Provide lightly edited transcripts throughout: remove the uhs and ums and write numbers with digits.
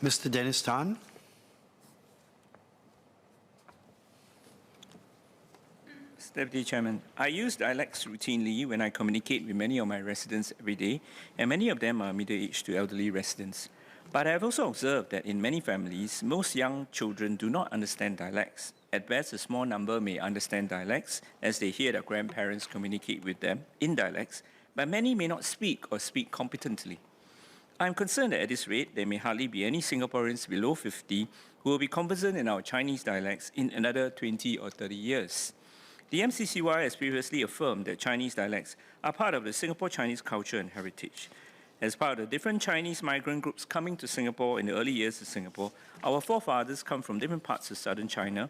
Mr. Dennis Tan. Mr. Deputy Chairman, I use dialects routinely when I communicate with many of my residents every day, and many of them are middle-aged to elderly residents. But I have also observed that in many families, most young children do not understand dialects. At best, a small number may understand dialects as they hear their grandparents communicate with them in dialects, but many may not speak or speak competently. I'm concerned that at this rate, there may hardly be any Singaporeans below 50 who will be conversant in our Chinese dialects in another 20 or 30 years. The MCCY has previously affirmed that Chinese dialects are part of the Singapore Chinese culture and heritage. As part of the different Chinese migrant groups coming to Singapore in the early years of Singapore, our forefathers come from different parts of southern China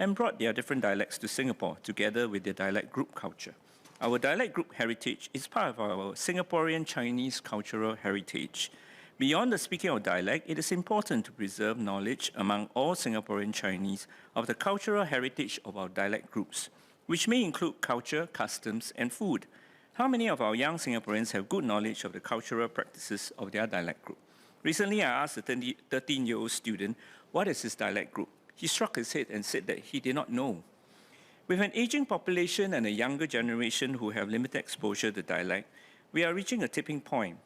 and brought their different dialects to Singapore together with their dialect group culture. Our dialect group heritage is part of our Singaporean Chinese cultural heritage. Beyond the speaking of dialect, it is important to preserve knowledge among all Singaporean Chinese of the cultural heritage of our dialect groups, which may include culture, customs, and food. How many of our young Singaporeans have good knowledge of the cultural practices of their dialect group? Recently, I asked a 13-year-old student what is his dialect group. He struck his head and said that he did not know. With an aging population and a younger generation who have limited exposure to dialect, we are reaching a tipping point.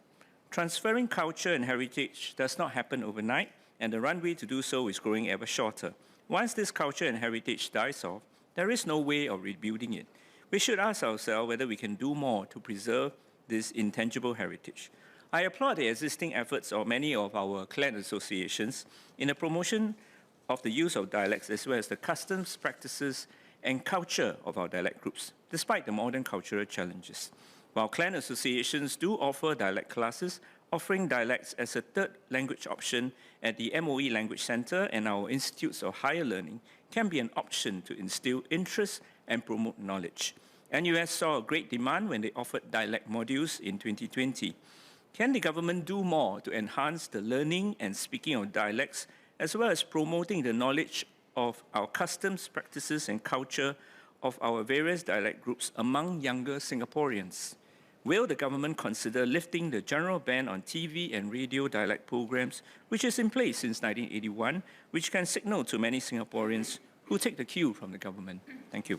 Transferring culture and heritage does not happen overnight, and the runway to do so is growing ever shorter. Once this culture and heritage dies off, there is no way of rebuilding it. We should ask ourselves whether we can do more to preserve this intangible heritage. I applaud the existing efforts of many of our clan associations in the promotion of the use of dialects as well as the customs, practices, and culture of our dialect groups, despite the modern cultural challenges. While clan associations do offer dialect classes, offering dialects as a third language option at the MOE Language Centre and our institutes of higher learning can be an option to instill interest and promote knowledge. NUS saw a great demand when they offered dialect modules in 2020. Can the government do more to enhance the learning and speaking of dialects, as well as promoting the knowledge of our customs, practices, and culture of our various dialect groups among younger Singaporeans? Will the government consider lifting the general ban on TV and radio dialect programs, which is in place since 1981, which can signal to many Singaporeans who take the cue from the government? Thank you.